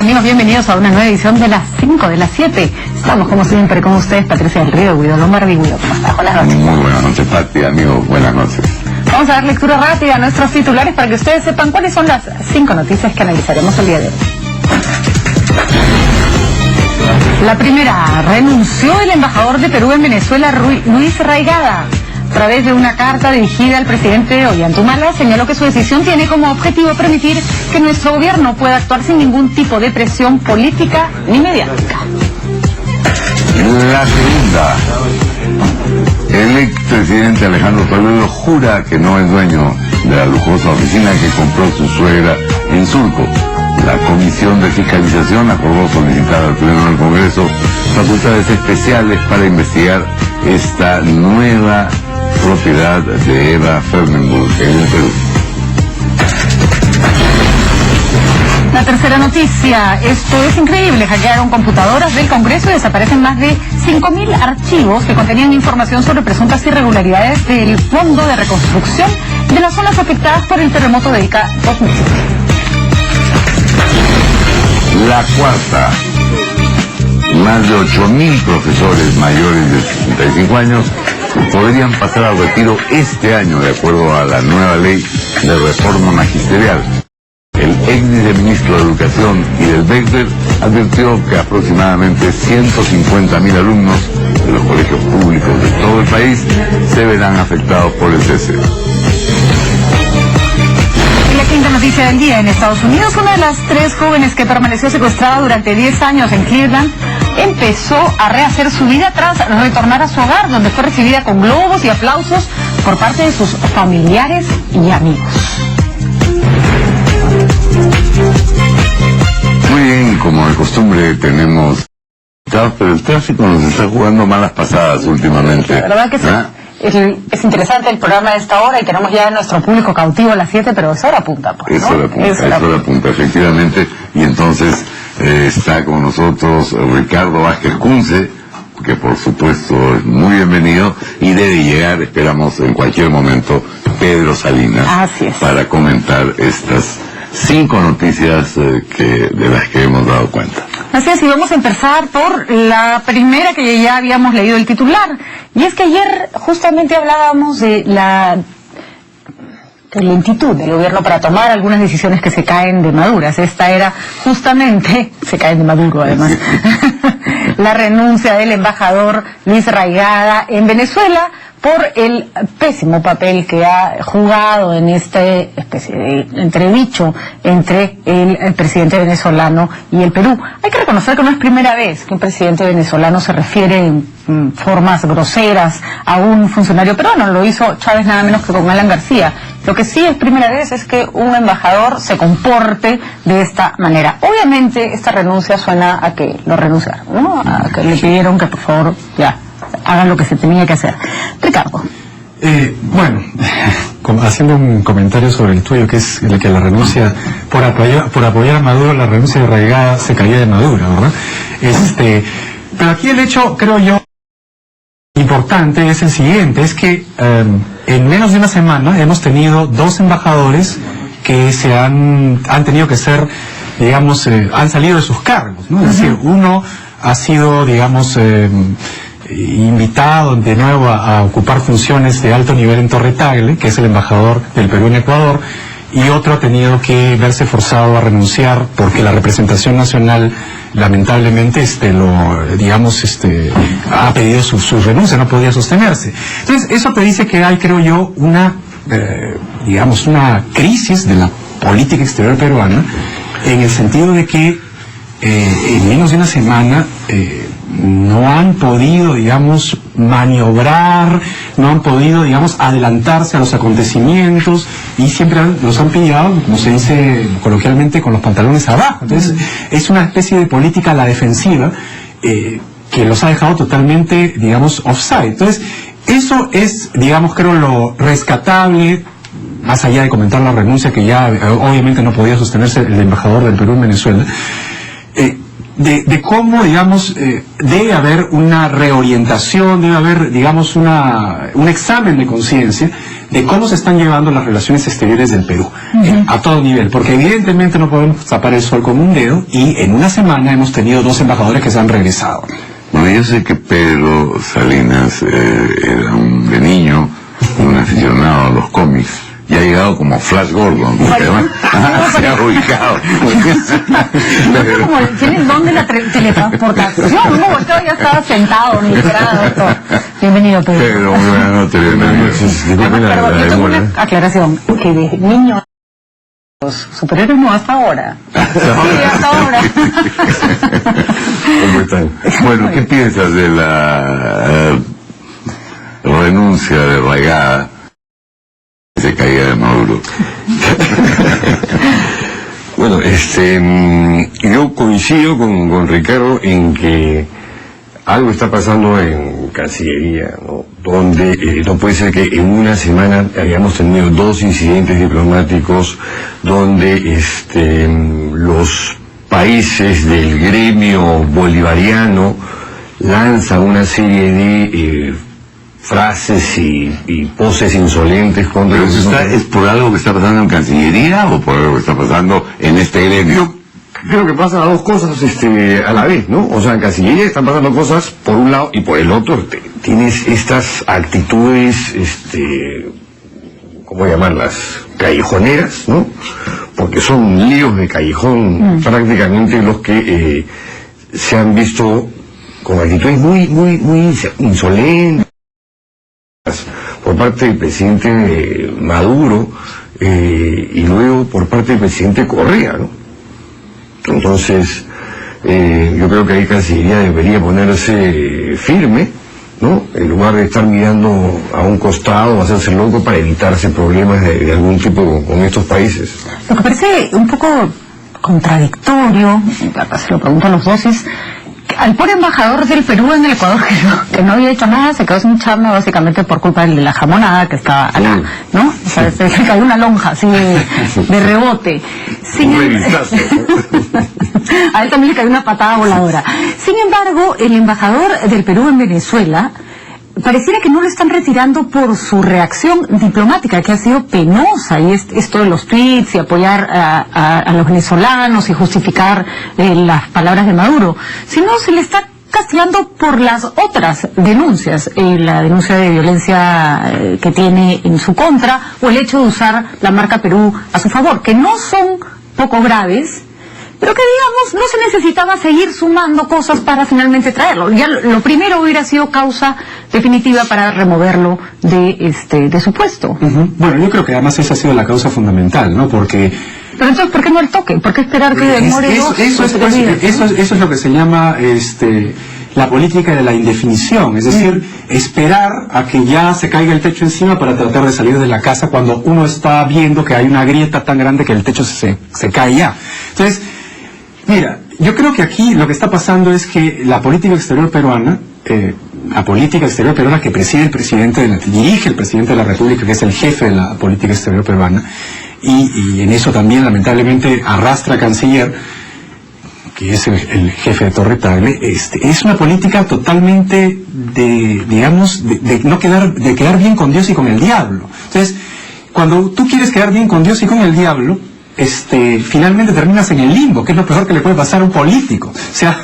Amigos, bienvenidos a una nueva edición de las 5 de las 7. Estamos como siempre con ustedes, Patricia del Río, Guido Lombardi. Guido, ¿cómo estás? Buenas noches. Muy buenas noches, Pati, amigos, buenas noches. Vamos a dar lectura rápida a nuestros titulares para que ustedes sepan cuáles son las 5 noticias que analizaremos el día de hoy. La primera, renunció el embajador de Perú en Venezuela, Luis Raigada. A través de una carta dirigida al presidente Ollantumala, señaló que su decisión tiene como objetivo permitir que nuestro gobierno pueda actuar sin ningún tipo de presión política ni mediática. La segunda, el expresidente Alejandro Toledo jura que no es dueño de la lujosa oficina que compró su suegra en Surco. La Comisión de Fiscalización acordó solicitar al Pleno del Congreso facultades especiales para investigar esta nueva propiedad de Eva Fernenburg en el Perú. La tercera noticia, esto es increíble, hackearon computadoras del Congreso y desaparecen más de 5.000 archivos que contenían información sobre presuntas irregularidades del Fondo de Reconstrucción de las zonas afectadas por el terremoto de Ica 2007. La cuarta, más de 8.000 profesores mayores de 65 años podrían pasar al retiro este año de acuerdo a la nueva ley de reforma magisterial. El ex viceministro de Educación y del BECDER advirtió que aproximadamente 150.000 alumnos de los colegios públicos de todo el país se verán afectados por el cese. La quinta noticia del día, en Estados Unidos, una de las 3 jóvenes que permaneció secuestrada durante 10 años en Cleveland empezó a rehacer su vida tras retornar a su hogar, donde fue recibida con globos y aplausos por parte de sus familiares y amigos. Muy bien, como de costumbre tenemos... Pero el tráfico nos está jugando malas pasadas últimamente. La verdad que sí. Es interesante el programa de esta hora y tenemos ya nuestro público cautivo a las 7, pero es hora punta, pues, ¿no? Es hora punta, efectivamente. Y entonces está con nosotros Ricardo Vázquez Kunze, que por supuesto es muy bienvenido, y debe llegar, esperamos en cualquier momento, Pedro Salinas. Así es. Para comentar estas 5 noticias de las que hemos dado cuenta. Así es, y vamos a empezar por la primera que ya habíamos leído el titular. Y es que ayer justamente hablábamos de la lentitud del gobierno para tomar algunas decisiones que se caen de maduras. Esta era justamente, se caen de maduro además, la renuncia del embajador Luis Raigada en Venezuela por el pésimo papel que ha jugado en este especie de entredicho entre el presidente venezolano y el Perú. Hay que reconocer que no es primera vez que un presidente venezolano se refiere en formas groseras a un funcionario peruano. Lo hizo Chávez nada menos que con Alan García. Lo que sí es primera vez es que un embajador se comporte de esta manera. Obviamente esta renuncia suena a que lo renunciaron, ¿no? A que le pidieron que por favor ya hagan lo que se tenía que hacer. Ricardo. Bueno, haciendo un comentario sobre el tuyo, que es el que la renuncia, por apoyar a Maduro, la renuncia de Raigada se caía de Maduro, ¿verdad? Pero aquí el hecho, creo yo, importante es el siguiente, es que en menos de una semana hemos tenido 2 embajadores que han tenido que ser, digamos, han salido de sus cargos, ¿no? Es decir, uno ha sido, digamos, invitado de nuevo a ocupar funciones de alto nivel en Torre Tagle, que es el embajador del Perú en Ecuador, y otro ha tenido que verse forzado a renunciar porque la representación nacional lamentablemente ha pedido su renuncia, no podía sostenerse. Entonces eso te dice que hay, creo yo, una crisis de la política exterior peruana, en el sentido de que en menos de una semana no han podido, digamos, maniobrar, no han podido, digamos, adelantarse a los acontecimientos y siempre los han pillado, como se dice coloquialmente, con los pantalones abajo. Entonces, es una especie de política a la defensiva que los ha dejado totalmente, digamos, offside. Entonces, eso es, digamos, creo, lo rescatable, más allá de comentar la renuncia que ya obviamente no podía sostenerse el embajador del Perú en Venezuela, de cómo, digamos, debe haber una reorientación, debe haber, digamos, un examen de conciencia de cómo se están llevando las relaciones exteriores del Perú, a todo nivel, porque evidentemente no podemos tapar el sol con un dedo, y en una semana hemos tenido 2 embajadores que se han regresado. Bueno, yo sé que Pedro Salinas era de niño un aficionado a los cómics, y ha llegado como Flash Gordon, porque además se ha ubicado. Tiene el don de la teletransportación. No, volteo, ya estaba sentado, ni parado. Bienvenido, Pedro. Pedro, muy buenas noches, bienvenido. Yo tengo una aclaración, que de niño los superiores no hasta ahora. Sí, hasta ahora. ¿Cómo están? Bueno, ¿qué piensas de la renuncia de Raigada, de caída de Maduro? Bueno, yo coincido con Ricardo en que algo está pasando en Cancillería, ¿no? Donde no puede ser que en una semana hayamos tenido 2 incidentes diplomáticos donde los países del gremio bolivariano lanzan una serie de frases y poses insolentes contra... ¿Pero eso es por algo que está pasando en Cancillería o por algo que está pasando en este gremio? Creo que pasan las 2 cosas a la vez, ¿no? O sea, en Cancillería están pasando cosas por un lado, y por el otro tienes estas actitudes, ¿cómo llamarlas? Callejoneras, ¿no? Porque son líos de callejón prácticamente los que se han visto con actitudes muy insolentes por parte del presidente Maduro, y luego por parte del presidente Correa, ¿no? Entonces, yo creo que ahí Cancillería debería ponerse firme, ¿no? En lugar de estar mirando a un costado o hacerse loco para evitarse problemas de algún tipo con estos países. Lo que parece un poco contradictorio, se lo pregunto a los dos, es al pobre embajador del Perú en el Ecuador, que no había hecho nada, se quedó sin chamba básicamente por culpa de la jamonada que estaba acá, ¿no? O sea, se cayó una lonja así de rebote. A él también le cayó una patada voladora. Sin embargo, el embajador del Perú en Venezuela pareciera que no lo están retirando por su reacción diplomática, que ha sido penosa, y esto de los tweets y apoyar a los venezolanos y justificar las palabras de Maduro, sino se le está castigando por las otras denuncias, la denuncia de violencia que tiene en su contra, o el hecho de usar la marca Perú a su favor, que no son poco graves, pero que, digamos, no se necesitaba seguir sumando cosas para finalmente traerlo. Ya lo primero hubiera sido causa definitiva para removerlo de su puesto. Bueno, yo creo que además esa ha sido la causa fundamental, ¿no? Porque... Pero entonces, ¿por qué no el toque? ¿Por qué esperar que demore eso es lo que se llama la política de la indefinición, es decir, esperar a que ya se caiga el techo encima para tratar de salir de la casa cuando uno está viendo que hay una grieta tan grande que el techo se cae ya. Entonces, mira, yo creo que aquí lo que está pasando es que la política exterior peruana, que preside el presidente, dirige el presidente de la República, que es el jefe de la política exterior peruana, y en eso también lamentablemente arrastra a canciller, que es el jefe de Torre Tagle, es una política totalmente de quedar bien con Dios y con el diablo. Entonces, cuando tú quieres quedar bien con Dios y con el diablo, finalmente terminas en el limbo, que es lo peor que le puede pasar a un político. O sea,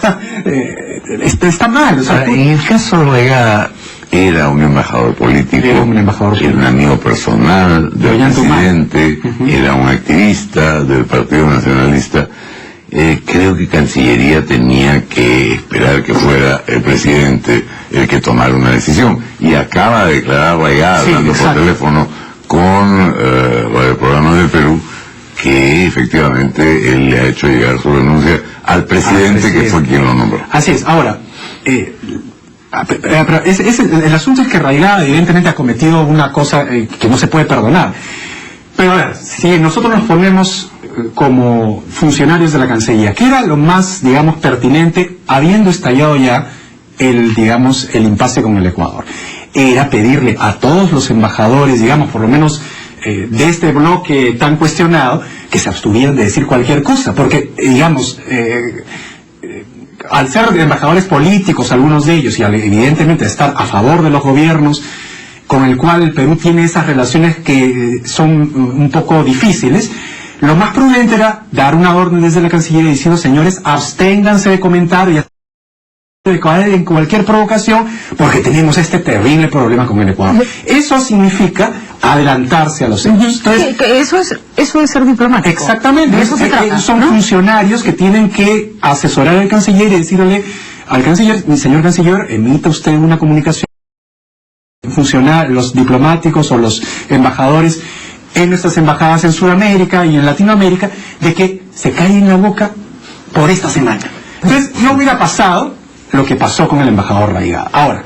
está mal. O sea, en el caso de Raigada, era un embajador político, era un amigo personal del presidente, era un activista del Partido Nacionalista. Creo que Cancillería tenía que esperar que fuera el presidente el que tomara una decisión. Y acaba de declarar Raigada, hablando por teléfono con el programa del Perú, que efectivamente él le ha hecho llegar su renuncia al presidente, que fue quien lo nombró. Así es. Ahora, pero el asunto es que Raigada evidentemente ha cometido una cosa que no se puede perdonar. Pero a ver, si nosotros nos ponemos como funcionarios de la Cancillería, ¿qué era lo más, digamos, pertinente habiendo estallado ya el impasse con el Ecuador? Era pedirle a todos los embajadores, digamos, por lo menos de este bloque tan cuestionado, que se abstuvieran de decir cualquier cosa, porque, digamos, al ser embajadores políticos, algunos de ellos, y evidentemente estar a favor de los gobiernos, con el cual el Perú tiene esas relaciones que son un poco difíciles, lo más prudente era dar una orden desde la Cancillería diciendo, señores, absténganse de comentar y de caer en cualquier provocación porque tenemos este terrible problema con el Ecuador. Eso significa adelantarse a los hechos. Entonces, eso es ser diplomático. Exactamente. De eso se trata, son ¿no? funcionarios que tienen que asesorar al canciller y decirle al canciller, mi señor canciller, emita usted una comunicación funcionar los diplomáticos o los embajadores en nuestras embajadas en Sudamérica y en Latinoamérica de que se cae en la boca por esta semana. Entonces no hubiera pasado lo que pasó con el embajador Raigada. Ahora,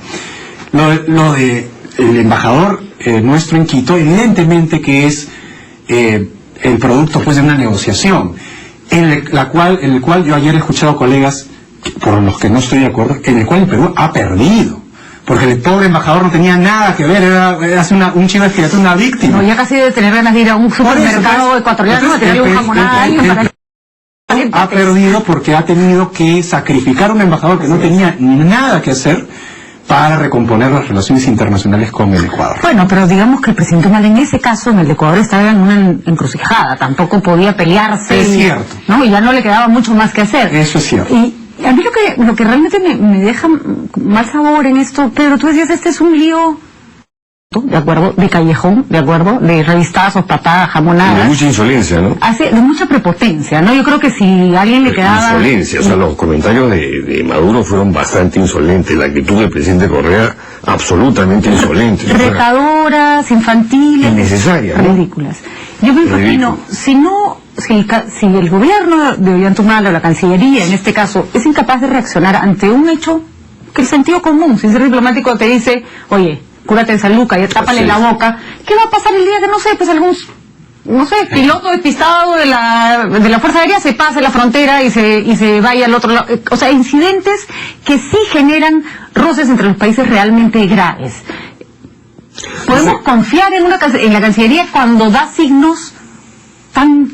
lo de el embajador nuestro en Quito, evidentemente que es el producto pues de una negociación en el cual yo ayer he escuchado colegas por los que no estoy de acuerdo, en el cual el Perú ha perdido. Porque el pobre embajador no tenía nada que ver, era un chivo expiatorio, una víctima. No, ya casi debe tener ganas de ir a un supermercado ecuatoriano a tener un jamonada a alguien para... Ha perdido porque ha tenido que sacrificar a un embajador que no tenía nada que hacer para recomponer las relaciones internacionales con el Ecuador. Bueno, pero digamos que el presidente Humala en ese caso, en el de Ecuador, estaba en una encrucijada, tampoco podía pelearse. Es cierto. ¿No? Y ya no le quedaba mucho más que hacer. Eso es cierto. Y a mí lo que realmente me deja mal sabor en esto, Pedro, tú decías, este es un lío, de acuerdo, de callejón, de acuerdo, de revistazos, patadas, jamonadas. De mucha insolencia, ¿no? De mucha prepotencia, ¿no? Yo creo que si a alguien le quedaba... Insolencia, o sea, los comentarios de Maduro fueron bastante insolentes, la actitud del presidente Correa absolutamente insolente. Retadoras, infantiles... Innecesarias, ¿no? Ridículas. Yo me imagino, si el gobierno de Ollanta o la Cancillería, en este caso, es incapaz de reaccionar ante un hecho que el sentido común, sin ser diplomático, te dice, oye, cúrate en San Lucas y tápale la boca, ¿qué va a pasar el día que, no sé, pues algún, piloto despistado de la Fuerza Aérea se pase la frontera y se vaya al otro lado? O sea, incidentes que sí generan roces entre los países realmente graves. ¿Podemos confiar en la Cancillería cuando da signos tan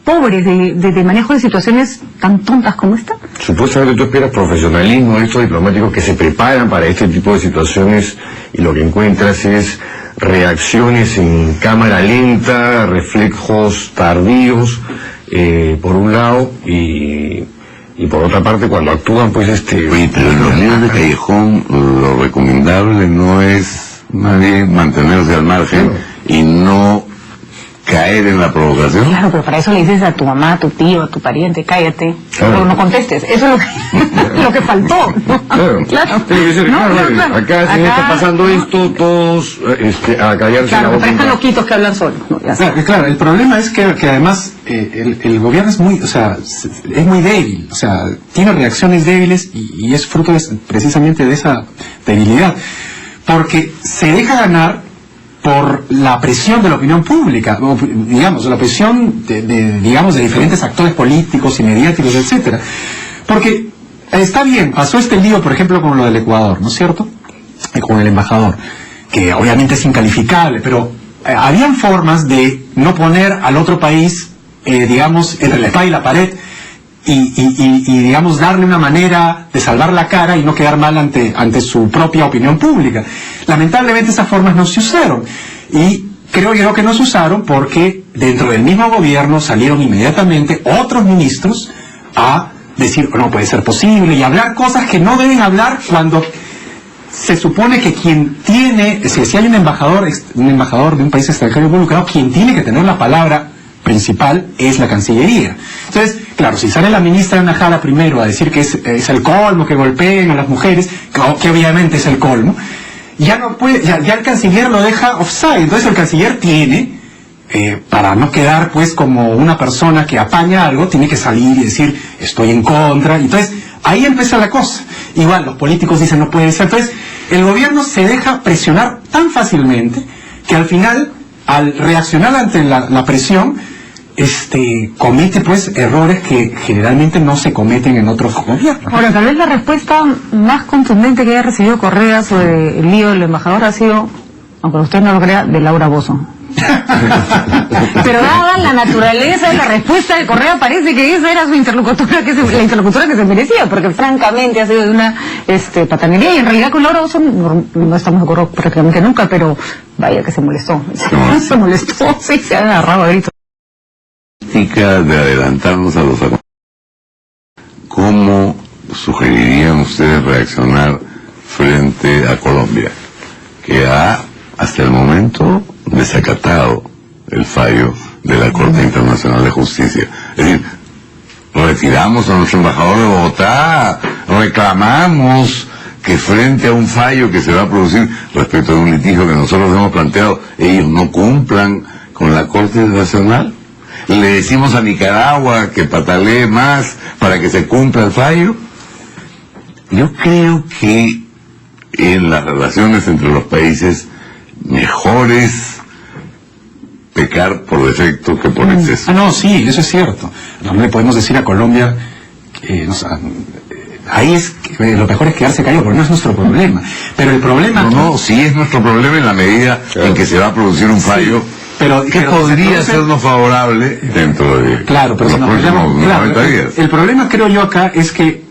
pobres de manejo de situaciones tan tontas como esta? Supuestamente tú esperas profesionalismo de estos diplomáticos que se preparan para este tipo de situaciones y lo que encuentras es reacciones en cámara lenta, reflejos tardíos, por un lado, y por otra parte cuando actúan pues Oye, pero en los líos de callejón lo recomendable no es más bien mantenerse al margen y no caer en la provocación. Claro, pero para eso le dices a tu mamá, a tu tío, a tu pariente, cállate, pero no contestes. Eso es lo que faltó, ¿no? Claro. Acá si está pasando esto, todos a callarse la boca. Parezcan loquitos que hablan solos. ¿No? Claro, el problema es que además el gobierno es muy débil, o sea, tiene reacciones débiles y es fruto precisamente de esa debilidad, porque se deja ganar por la presión de la opinión pública, digamos, la presión de diferentes actores políticos y mediáticos, etcétera. Porque está bien, pasó este lío, por ejemplo, con lo del Ecuador, ¿no es cierto? Con el embajador, que obviamente es incalificable, pero habían formas de no poner al otro país, digamos, entre la espada y la pared, y digamos darle una manera de salvar la cara y no quedar mal ante su propia opinión pública. Lamentablemente esas formas no se usaron y creo yo que no se usaron porque dentro del mismo gobierno salieron inmediatamente otros ministros a decir no puede ser posible y hablar cosas que no deben hablar cuando se supone que quien tiene, si hay un embajador de un país extranjero involucrado, quien tiene que tener la palabra principal es la Cancillería. Entonces, claro, si sale la ministra de Najara primero a decir que es el colmo que golpeen a las mujeres, que obviamente es el colmo, ya no puede, ya el canciller lo deja offside. Entonces el canciller tiene, para no quedar pues como una persona que apaña algo, tiene que salir y decir estoy en contra. Entonces ahí empieza la cosa. Igual los políticos dicen no puede ser. Entonces el gobierno se deja presionar tan fácilmente que al final, al reaccionar ante la presión, comete pues errores que generalmente no se cometen en otros gobiernos. Ahora, tal vez la respuesta más contundente que haya recibido Correa sobre el lío del embajador ha sido, aunque usted no lo crea, de Laura Bozzo. Pero dada la naturaleza de la respuesta de Correa, parece que esa era su interlocutora, la interlocutora que se merecía, porque francamente ha sido de una patanería, y en realidad con Laura Bozzo no estamos de acuerdo prácticamente nunca, pero vaya que se molestó. Se molestó, sí, se ha agarrado a gritos. De adelantarnos a los acontecimientos. ¿Cómo sugerirían ustedes reaccionar frente a Colombia, que ha hasta el momento desacatado el fallo de la Corte Internacional de Justicia? Es decir, retiramos a nuestro embajador de Bogotá, reclamamos que frente a un fallo que se va a producir respecto de un litigio que nosotros hemos planteado, ellos no cumplan con la Corte Internacional. Le decimos a Nicaragua que patalee más para que se cumpla el fallo. Yo creo que en las relaciones entre los países mejor es pecar por defecto que por exceso. No, sí, eso es cierto. No le podemos decir a Colombia que ahí es que lo mejor es quedarse callado, porque no es nuestro problema. Pero el problema... No, sí es nuestro problema en la medida en que se va a producir un fallo. Sí. Pero podría sernos favorable dentro de los próximos 90 días. El problema, creo yo, acá es que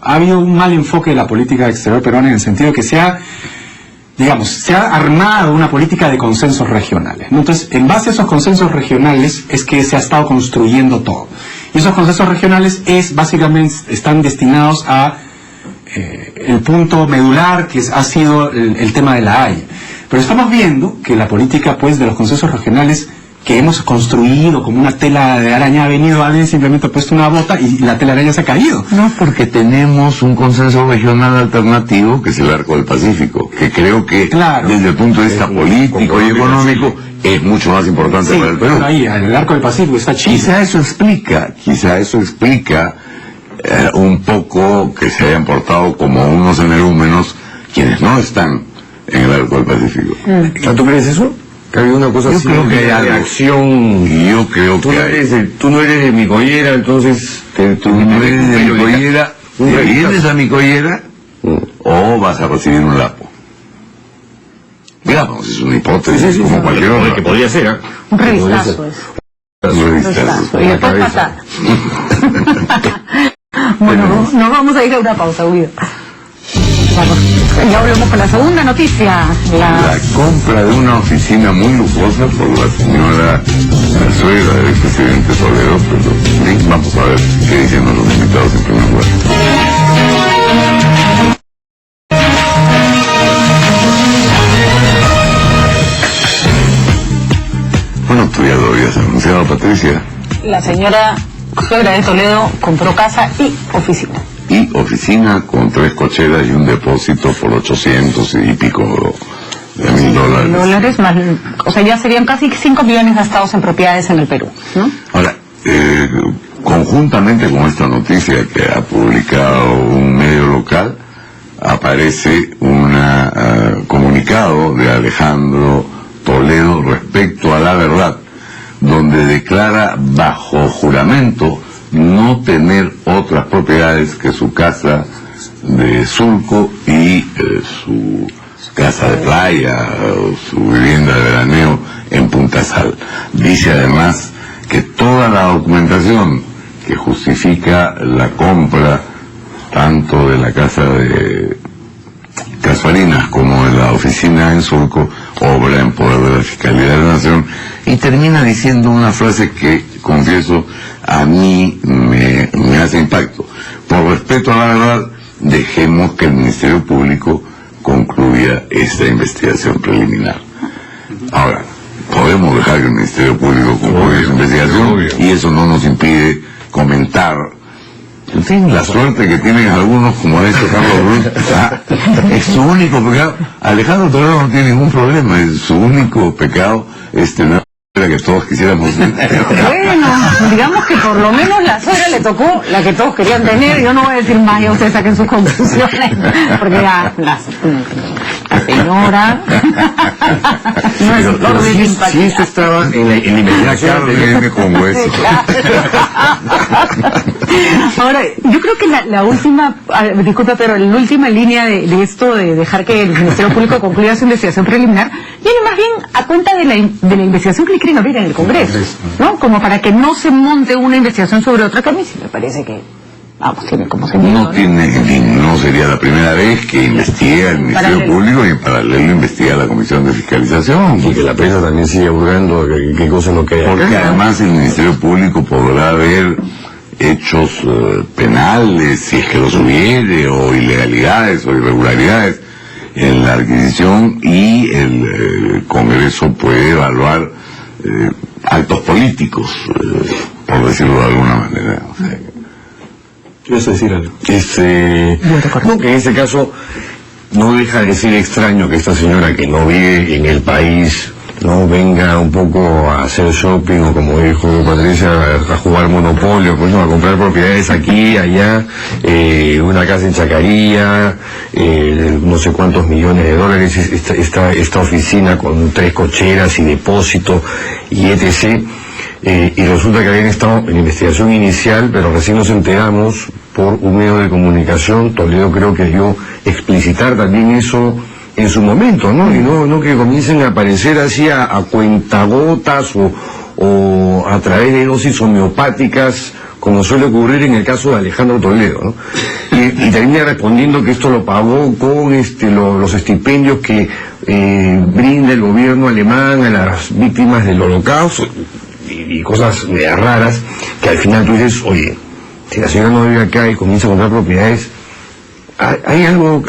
ha habido un mal enfoque de la política exterior peruana, en el sentido que se ha armado una política de consensos regionales, ¿no? Entonces, en base a esos consensos regionales es que se ha estado construyendo todo. Y esos consensos regionales básicamente están destinados a el punto medular que ha sido el tema de la Haya. Pero estamos viendo que la política, pues, de los consensos regionales que hemos construido como una tela de araña, ha venido alguien, simplemente ha puesto una bota y la tela de araña se ha caído. No, porque tenemos un consenso regional alternativo que es el Arco del Pacífico, que creo que desde el punto de vista político y económico es mucho más importante para el Perú. Ahí, el Arco del Pacífico está chido. Quizá eso explica un poco que se hayan portado como unos energúmenos quienes no están en el Arco del Pacífico. ¿Tú crees eso? Que había una cosa así, creo que hay acción. Yo creo que tú no eres de mi collera, entonces tú no eres de mi collera, ¿te vienes a mi collera o vas a recibir un lapo? Digamos, es una hipótesis como cualquier otra. Que podría ser, ¿eh? Un revistazo es. Un revistazo. Y después patada. Bueno, nos vamos a ir a una pausa, Guido. Ya volvemos con la segunda noticia. La compra de una oficina muy lujosa por la señora, la suegra del expresidente Toledo, pero sí, vamos a ver qué dicen los invitados en primer lugar. Bueno, tú ya lo habías anunciado, Patricia. La señora suegra de Toledo compró casa y oficina. Y oficina con 3 cocheras y un depósito por 800 y pico de $1,000. Más, o sea, ya serían casi 5 millones gastados en propiedades en el Perú, ¿no? Ahora, conjuntamente con esta noticia que ha publicado un medio local, aparece un comunicado de Alejandro Toledo respecto a La Verdad, donde declara bajo juramento no tener otras propiedades que su casa de Surco y su casa de playa o su vivienda de veraneo en Punta Sal. Dice además que toda la documentación que justifica la compra tanto de la casa de Casfarinas como de la oficina en Surco obra en poder de la Fiscalía de la Nación, y termina diciendo una frase que, confieso, a mí me hace impacto. Por respeto a la verdad, dejemos que el Ministerio Público concluya esta investigación preliminar. Ahora, podemos dejar que el Ministerio Público concluya esa investigación y eso no nos impide comentar. En fin, la suerte que tienen algunos, como ha dicho Carlos Brun, es su único pecado. Alejandro Toledo no tiene ningún problema, es su único pecado tener que todos quisiéramos. Bueno, digamos que por lo menos la suegra le tocó la que todos querían tener. Yo no voy a decir más, ya ustedes saquen sus conclusiones, porque ya señora. No es Pero si esto estaba en la investigación Carne con hueso. Ahora, yo creo que la última, disculpa, pero la última línea de esto de dejar que el Ministerio Público concluya su investigación preliminar viene más bien a cuenta de la investigación que le quieren abrir en el Congreso, ¿no? Como para que no se monte una investigación sobre otra, que a mí sí me parece que, vamos, tiene como sentido. No tiene, en fin, no sería la primera vez que investiga el Ministerio Público y en paralelo investiga la Comisión de Fiscalización. y que la prensa también sigue hurgando qué cosa es lo que hay Porque acá. además el Ministerio Público podrá haber hechos penales, si es que los hubiere, o ilegalidades o irregularidades en la adquisición, y el Congreso puede evaluar actos políticos, por decirlo de alguna manera. O sea, ¿Quieres decir algo? No, que en este caso no deja de ser extraño que esta señora que no vive en el país no venga un poco a hacer shopping, o como dijo Patricia, a jugar monopolio, pues no, a comprar propiedades aquí, allá, una casa en Chacaría, no sé cuántos millones de dólares, esta oficina con 3 cocheras y depósito y etc. Y resulta que habían estado en investigación inicial, pero recién nos enteramos por un medio de comunicación. Toledo creo que dio explicitar también eso en su momento, ¿no? Y no que comiencen a aparecer así a cuentagotas o a través de dosis homeopáticas, como suele ocurrir en el caso de Alejandro Toledo, ¿no? Y termina respondiendo que esto lo pagó con los estipendios que brinda el gobierno alemán a las víctimas del Holocausto y cosas raras, que al final tú dices, oye, si la señora no vive acá y comienza a comprar propiedades, hay algo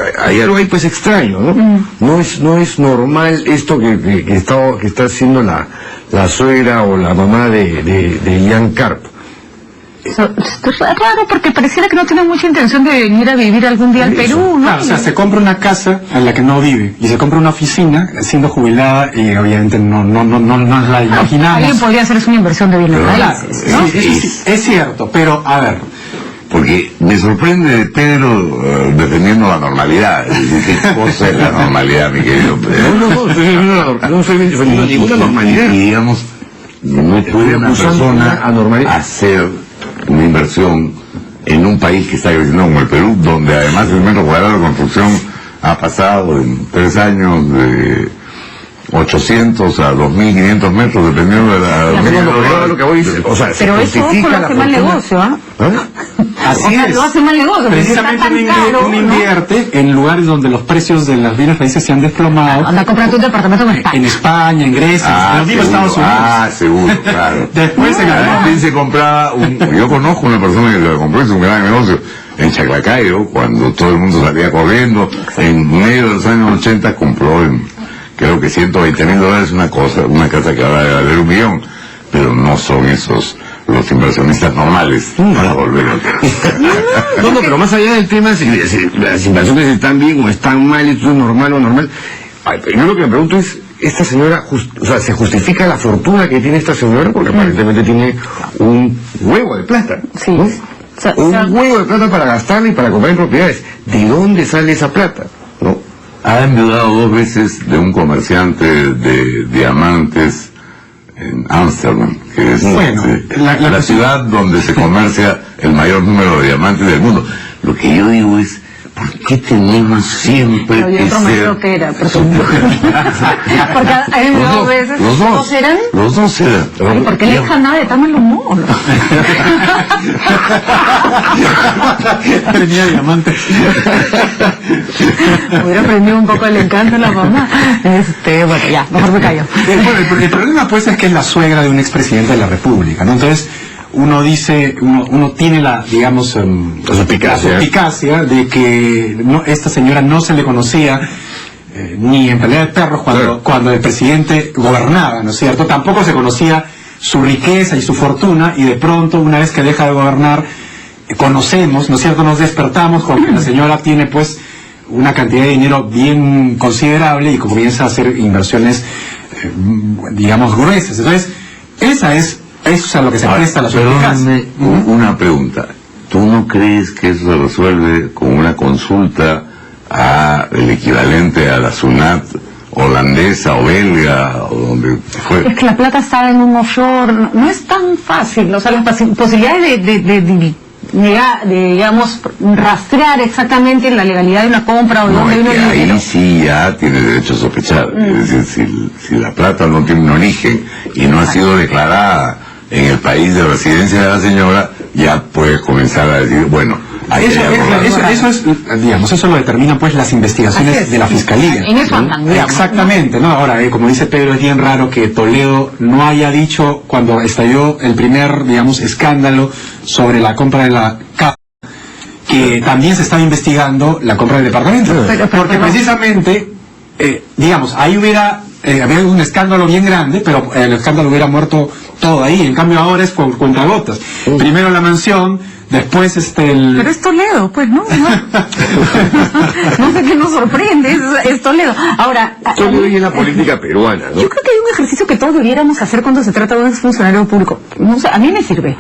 ahí pues extraño, ¿no? No es normal esto que está haciendo la suegra o la mamá de Ian Karp. Esto es raro porque pareciera que no tiene mucha intención de venir a vivir algún día al Perú, ¿no? Claro, o sea, se compra una casa a la que no vive y se compra una oficina siendo jubilada y obviamente no la imaginamos. Alguien podría hacerse una inversión de bienes Claro, raíces, ¿no? sí, es cierto, pero a ver, porque me sorprende Pedro defendiendo la normalidad. ¿Qué cosa es la normalidad, mi querido Pedro? No estoy defendiendo ninguna normalidad. Y digamos, no puede una persona hacer una inversión en un país que está creciendo como el Perú, donde además el metro cuadrado de construcción ha pasado en 3 años de 800 a 2.500 metros, dependiendo de Lo que voy a decir, o sea, Pero eso ojo, lo hace mal negocio, ¿ah? así es. Lo hace mal negocio. Precisamente uno invierte en lugares donde los precios de las bienes raíces se han desplomado. Anda a comprarte un departamento en España. En Grecia, en los mismos Estados Unidos. Seguro, claro. Después en Además, se compraba yo conozco una persona que lo compró, es un gran negocio, en Chaclacayo, cuando todo el mundo salía corriendo, en medio de los años 80 compró creo que $120,000 una casa que ahora debe valer $1 millón, pero no son esos los inversionistas normales para volver a... No, pero más allá del tema, si las inversiones están bien o están mal, esto es normal o normal. Yo lo que me pregunto es, esta señora, ¿se justifica la fortuna que tiene esta señora? Porque aparentemente tiene un huevo de plata, Sí. ¿no? Un huevo de plata para gastarla y para comprar en propiedades. ¿De dónde sale esa plata? ¿No? Ha enviudado 2 veces de un comerciante de diamantes en Ámsterdam, que es la ciudad donde se comercia el mayor número de diamantes del mundo. Lo que yo digo es, ¿por qué tenemos siempre que ser... Porque hay 2 veces. Los dos. ¿Dos eran? Los 2 eran. Ay, ¿por qué le dejan nada de tan mal humor? tenía diamantes. Hubiera aprendido un poco el encanto de la mamá. Bueno, ya, mejor me callo. El problema pues es que es la suegra de un expresidente de la República, ¿no? Entonces uno dice, uno tiene la, digamos, la suspicacia de que esta señora no se le conocía ni en pelea de perros cuando el presidente gobernaba, ¿no es cierto? Tampoco se conocía su riqueza y su fortuna, y de pronto, una vez que deja de gobernar, conocemos, ¿no es cierto? Nos despertamos con que la señora tiene pues una cantidad de dinero bien considerable y comienza a hacer inversiones, digamos, gruesas. Entonces, eso es a lo que se presta la suspicacia. Perdóname una pregunta. ¿Tú no crees que eso se resuelve con una consulta a el equivalente a la SUNAT holandesa o belga o donde fue. Es que la plata estaba en un offshore, no es tan fácil, o sea, las posibilidades de digamos, rastrear exactamente la legalidad de una compra o de dónde vino el dinero. Ahí sí ya tiene derecho a sospechar. Es decir, si la plata no tiene un origen y no ha sido declarada en el país de residencia de la señora, ya puedes comenzar a decir, bueno, eso es, digamos, eso lo determinan pues las investigaciones de la Fiscalía. En eso andan, digamos, exactamente, ¿no? Ahora, como dice Pedro, es bien raro que Toledo no haya dicho, cuando estalló el primer, digamos, escándalo sobre la compra de la CAF, que también se estaba investigando la compra del departamento. Porque precisamente, digamos, ahí hubiera habido un escándalo bien grande, pero el escándalo hubiera muerto todo ahí. En cambio ahora es con cuentagotas. Primero la mansión, después Pero es Toledo, pues, ¿no? No sé qué nos sorprende, es Toledo. Ahora... Toledo es la política peruana, ¿no? Yo creo que hay un ejercicio que todos debiéramos hacer cuando se trata de un funcionario público. No sé, a mí me sirve.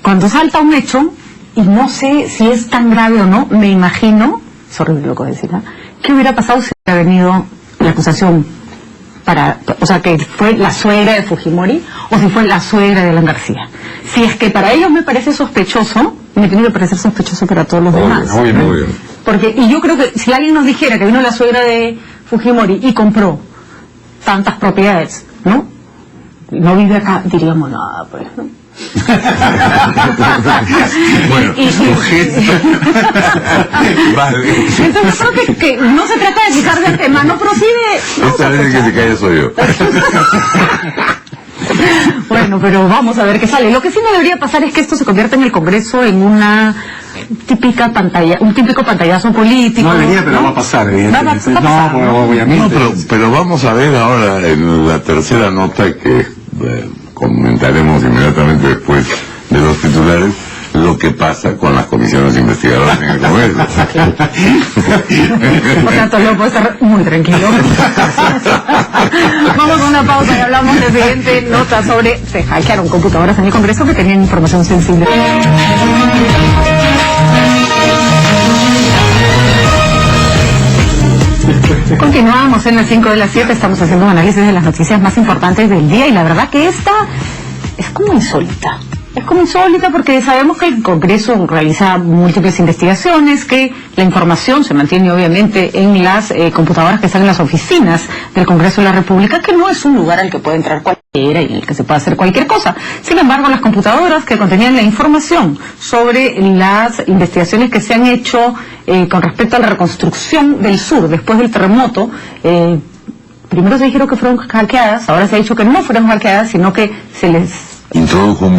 Cuando salta un hecho, y no sé si es tan grave o no, me imagino, sorry lo que voy a decir, ¿no? ¿Qué hubiera pasado si hubiera venido la acusación o sea, que fue la suegra de Fujimori o si fue la suegra de Alan García? Si es que para ellos me parece sospechoso, me tiene que parecer sospechoso para todos los demás. Obviamente. Porque, y yo creo que si alguien nos dijera que vino la suegra de Fujimori y compró tantas propiedades, ¿no? No vive acá, diríamos nada, pues, ¿no? Bueno, vale. Entonces yo creo que no se trata de fijar del tema, no procede. Esta vez el que se cae soy yo. Bueno, pero vamos a ver qué sale. Lo que sí no debería pasar es que esto se convierta en el Congreso en una típica pantalla, un típico pantallazo político. No debería, pero va a pasar, evidentemente. Obviamente. No, pero vamos a ver ahora en la tercera nota que comentaremos inmediatamente después de los titulares, lo que pasa con las comisiones investigadoras en el Congreso. Por tanto, yo puedo estar muy tranquilo. Vamos a una pausa y hablamos de la siguiente nota sobre se hackearon computadoras en el Congreso que tenían información sensible. Continuamos en las 5 de las 7, estamos haciendo un análisis de las noticias más importantes del día y la verdad que esta es como insólita. Es como insólita porque sabemos que el Congreso realiza múltiples investigaciones, que la información se mantiene obviamente en las computadoras que están en las oficinas del Congreso de la República, que no es un lugar al que puede entrar cualquiera y en el que se puede hacer cualquier cosa. Sin embargo, las computadoras que contenían la información sobre las investigaciones que se han hecho con respecto a la reconstrucción del sur después del terremoto, primero se dijeron que fueron hackeadas, ahora se ha dicho que no fueron hackeadas, sino que se les introdujo un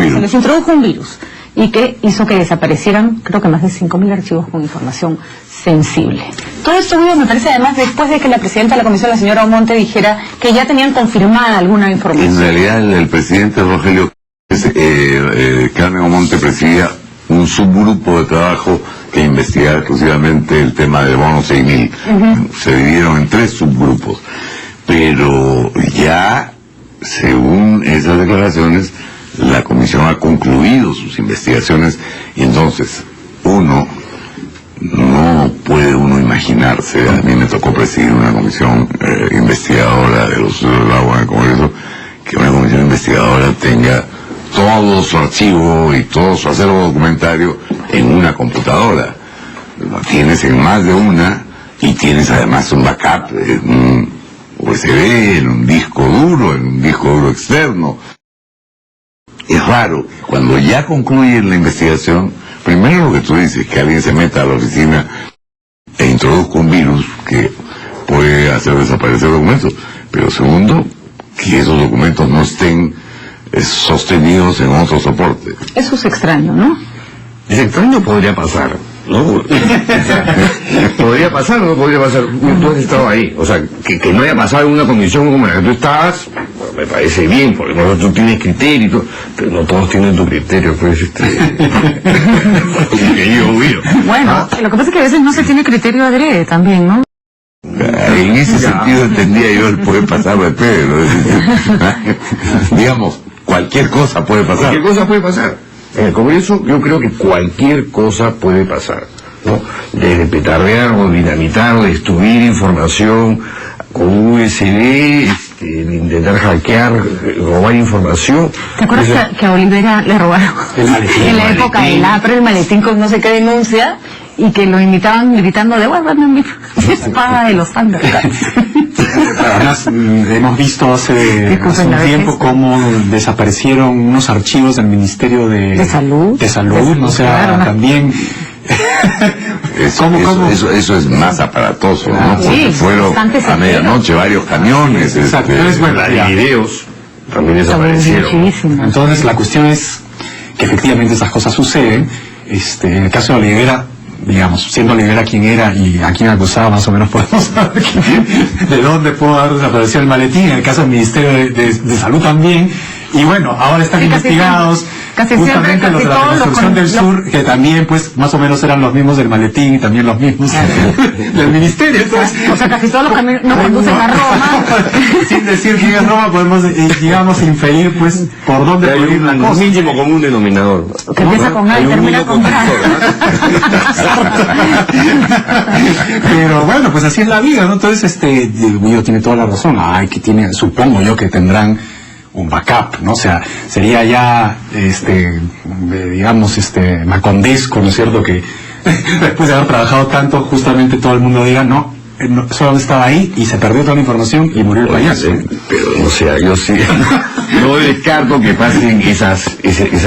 virus y que hizo que desaparecieran, creo que más de 5.000 archivos con información sensible. Todo esto me parece además después de que la presidenta de la comisión, la señora Omonte, dijera que ya tenían confirmada alguna información. En realidad el presidente Rogelio Carmen Omonte presidía un subgrupo de trabajo que investigaba exclusivamente el tema del bono 6.000. Se dividieron en 3 subgrupos, pero ya, según esas declaraciones, la comisión ha concluido sus investigaciones y entonces no puede uno imaginarse. A mí me tocó presidir una comisión investigadora de los usos del agua en el Congreso, que una comisión investigadora tenga todo su archivo y todo su acervo documentario en una computadora. Lo tienes en más de una y tienes además un backup en un USB, en un disco duro externo. Es raro, cuando ya concluyen la investigación, primero lo que tú dices, que alguien se meta a la oficina e introduzca un virus que puede hacer desaparecer documentos, pero segundo, que esos documentos no estén sostenidos en otro soporte. Eso es extraño, ¿no? Es extraño, podría pasar, ¿no? Podría pasar o no podría pasar. Tú has estado ahí, o sea, que no haya pasado en una comisión como la que tú estabas, me parece bien, porque tú tienes criterio y todo, pero no todos tienen tu criterio, pues, Bueno, lo que pasa es que a veces no se tiene criterio adrede también, ¿no? En ese sentido entendía yo el poder pasar de Pedro. Digamos, cualquier cosa puede pasar. Cualquier cosa puede pasar. En el Congreso yo creo que cualquier cosa puede pasar. ¿no? Desde petardear o dinamitar, destruir información con USB, intentar hackear, robar información. ¿Te acuerdas que a Olivera le robaron El maletín, en la época del APRE el maletín con no sé qué denuncia y que lo imitaban gritando devuélvanme mi espada de los Thundercats? Además, hemos visto hace un tiempo cómo desaparecieron unos archivos del Ministerio de Salud, o sea, claro, también... Eso es más aparatoso, ¿no? Porque Sí, fueron a medianoche varios camiones. Exacto. Entonces, bueno, Las ya. videos también desaparecieron. Muchísimo. Entonces, la cuestión es que efectivamente esas cosas suceden. En el caso de Olivera, digamos, siendo Olivera quien era y a quien acusaba, más o menos podemos saber de dónde pudo haber desaparecido el maletín. En el caso del Ministerio de Salud también. Y bueno, ahora están investigados justamente los de la reconstrucción del sur, que también pues más o menos eran los mismos del maletín y también los mismos del ministerio. Entonces, O sea, casi todos los caminos no conducen a Roma. sin decir que es Roma, podemos, digamos, inferir pues por dónde Hay puede ir la un cosa. mínimo común denominador. Que empieza con A y termina con B. Pero bueno, pues así es la vida, ¿no? Entonces, Guido tiene toda la razón. Ay, que tiene, supongo yo que tendrán un backup, ¿no? O sea, sería ya, digamos, macondesco, ¿no es cierto? Que después de haber trabajado tanto, justamente todo el mundo diga, no, solo estaba ahí y se perdió toda la información y murió el payaso. Pero, o sea, yo sí, no descarto que pasen esas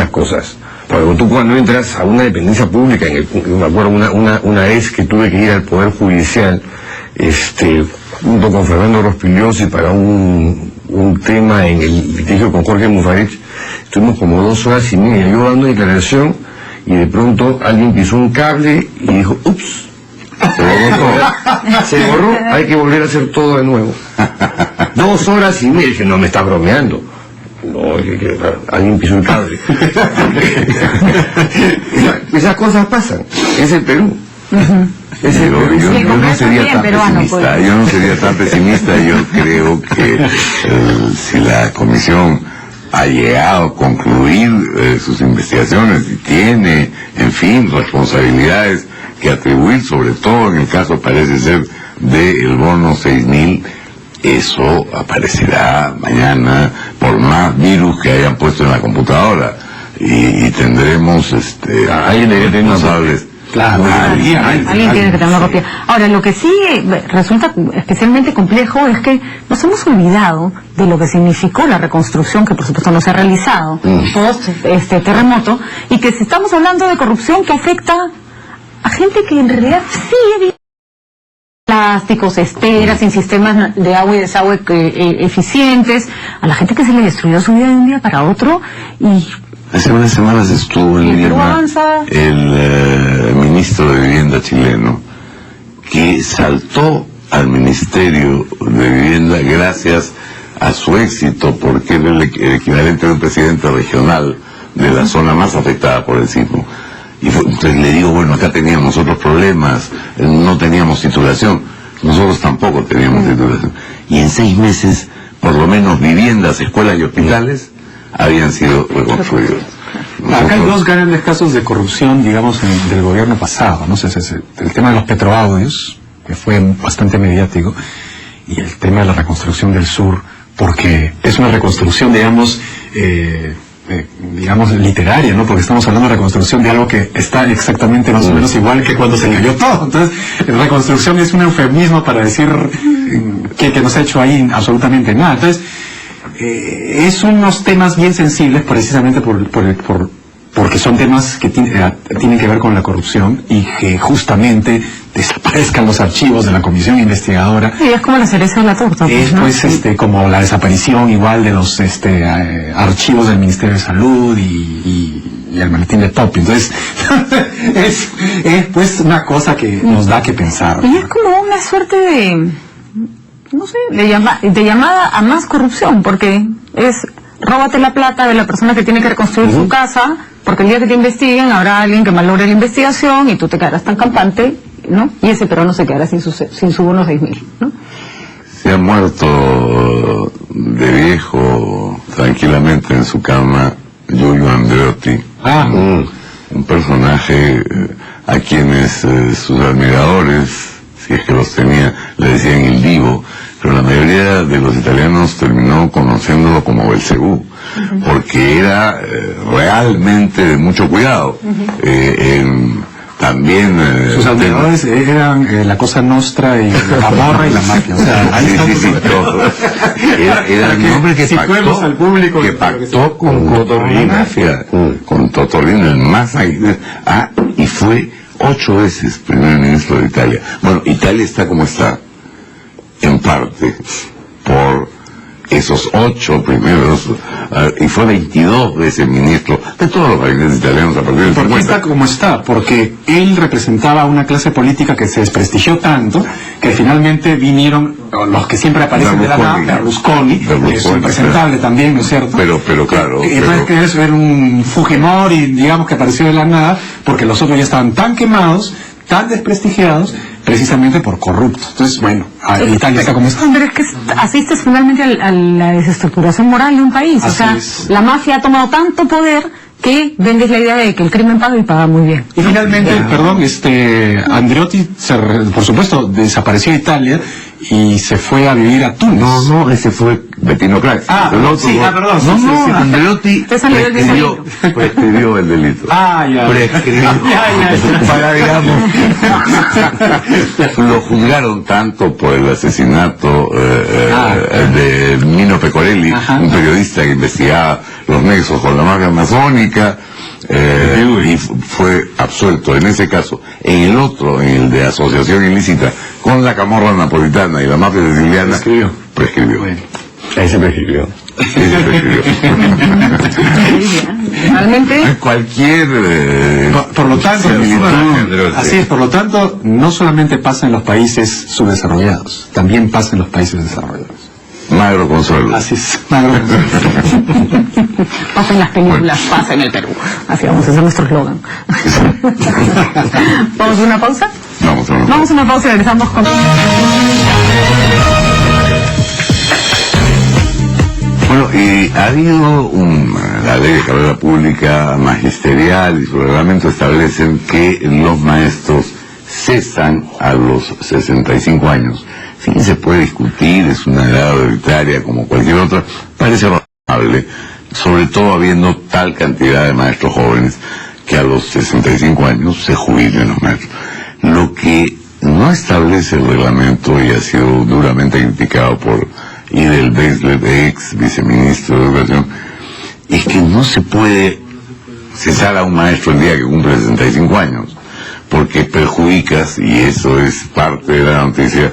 cosas. Porque tú cuando entras a una dependencia pública, me acuerdo una vez que tuve que ir al Poder Judicial, junto con Fernando Rospigliosi para un tema en el litigio con Jorge Mufarech, estuvimos como 2 horas y media, yo dando declaración, y de pronto alguien pisó un cable y dijo, ups, se borró todo. Se borró, hay que volver a hacer todo de nuevo. 2 horas y media, dije, no me estás bromeando. No, alguien pisó el cable. Esas cosas pasan, es el Perú. Yo no sería tan peruano, pesimista, pues. yo no sería tan pesimista, yo creo que si la comisión ha llegado a concluir sus investigaciones y tiene, en fin, responsabilidades que atribuir, sobre todo en el caso parece ser del bono 6.000, eso aparecerá mañana por más virus que hayan puesto en la computadora y tendremos responsables. Claro, Alguien tiene que tener una copia. Ahora, lo que sí resulta especialmente complejo es que nos hemos olvidado de lo que significó la reconstrucción, que por supuesto no se ha realizado post este terremoto, y que si estamos hablando de corrupción que afecta a gente que en realidad sigue plásticos, esteras, sin sistemas de agua y desagüe eficientes, a la gente que se le destruyó su vida de un día para otro y... Hace unas semanas estuvo en Lima avanza. el ministro de Vivienda chileno, que saltó al Ministerio de Vivienda gracias a su éxito, porque era el equivalente de un presidente regional de la zona más afectada por el sismo. Y entonces le digo, bueno, acá teníamos otros problemas, no teníamos titulación, nosotros tampoco teníamos titulación. Y en 6 meses, por lo menos viviendas, escuelas y hospitales habían sido reconstruidos. Acá hay 2 grandes casos de corrupción, digamos, del gobierno pasado, ¿no? El tema de los petroaudios, que fue bastante mediático, y el tema de la reconstrucción del sur, porque es una reconstrucción, digamos, literaria, ¿no? Porque estamos hablando de reconstrucción de algo que está exactamente más o menos igual que cuando se cayó todo. Entonces, reconstrucción es un eufemismo para decir que no se ha hecho ahí absolutamente nada. Entonces, es unos temas bien sensibles precisamente porque son temas que tienen que ver con la corrupción y que justamente desaparezcan los archivos de la comisión investigadora. Y es como la cereza de la torta. Es ¿no? pues como la desaparición igual de los archivos del Ministerio de Salud y el maletín de Topi. Entonces es pues una cosa que nos da que pensar. Y es como una suerte de, no sé, de llamada a más corrupción, porque es róbate la plata de la persona que tiene que reconstruir su casa, porque el día que te investiguen habrá alguien que malogre la investigación y tú te quedarás tan campante, ¿no? Y ese peruano se quedará sin su bono 6.000, ¿no? Se ha muerto de viejo tranquilamente en su cama Giulio Andreotti, un personaje a quienes sus admiradores, si es que los tenía, le decían el divo, pero la mayoría de los italianos terminó conociéndolo como Belcebú, porque era realmente de mucho cuidado. También sus admiradores eran la Cosa Nostra y la Camorra y la mafia. O sea, ahí sí, todo. Era un hombre que pactó, al público que pactó con Totorlina, con Totorlina, el más y fue 8 veces primer ministro de Italia. Bueno, Italia está como está, en parte por esos 8 primeros, y fue 22 veces ministro de todos los países italianos a partir del 50. ¿Por qué está como está? Porque él representaba una clase política que se desprestigió tanto que finalmente vinieron los que siempre aparecen de la nada, Berlusconi, que es impresentable también, ¿no es cierto? Pero claro. Entonces que es ver un Fujimori, digamos, que apareció de la nada, porque los otros ya estaban tan quemados, tan desprestigiados, precisamente por corruptos. Entonces, bueno, Italia está como está. Pero es que asistes finalmente a la desestructuración moral de un país. Así o sea, es. la mafia ha tomado tanto poder que vendes la idea de que el crimen paga y paga muy bien. Y finalmente, Andreotti, por supuesto, desapareció de Italia y se fue a vivir a Túnez. No, ese fue Bettino Craxi. Perdón. No, Andreotti prescribió el delito. Ya. Prescribió. Para, digamos, lo juzgaron tanto por el asesinato de Mino Pecorelli, un periodista que investigaba los nexos con la mafia masónica, y fue absuelto en ese caso. En el otro, en el de asociación ilícita con la camorra napolitana y la mafia siciliana, prescribió. Bueno. Ahí se prescribió. Realmente. Cualquier por lo tanto, similitud, así es, por lo tanto, no solamente pasa en los países subdesarrollados, también pasa en los países desarrollados. Magro Consuelo. Así es. Pasa en las películas, pasa en el Perú. Así vamos a hacer nuestro eslogan. ¿Vamos a una pausa? Vamos a una pausa y regresamos con... Bueno, ha habido la ley de carrera pública magisterial y su reglamento establecen que los maestros cesan a los 65 años. Sí, se puede discutir, es una edad arbitraria como cualquier otra, parece razonable, sobre todo habiendo tal cantidad de maestros jóvenes que a los 65 años se jubilen los maestros. Lo que no establece el reglamento y ha sido duramente criticado por Idel Beslet, ex viceministro de Educación, es que no se puede cesar a un maestro el día que cumple 65 años, porque perjudicas, y eso es parte de la noticia,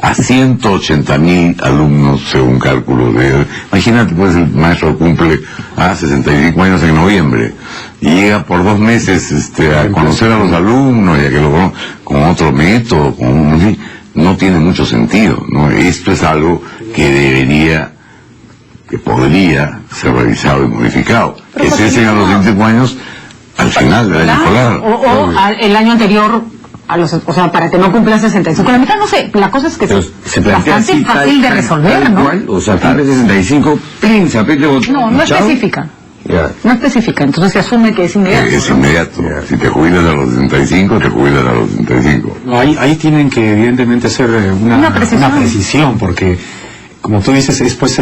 a 180.000 alumnos según cálculos de... Imagínate, pues el maestro cumple a 65 años en noviembre y llega por 2 meses a conocer a los alumnos y a que lo conozcan con otro método, no tiene mucho sentido, ¿no? Esto es algo que podría ser revisado y modificado. Que cesen a los 25 años al final del año escolar. O el año anterior, o sea, para que no cumpla 65. La mitad, no sé, la cosa es que se es bastante fácil de resolver, ¿no? O sea, cumple 65, no especifica. No especifica, entonces se asume que es inmediato. Es inmediato. Si te jubilas a los 65, te jubilas a los 65. Ahí tienen que evidentemente hacer una precisión, porque como tú dices, es pues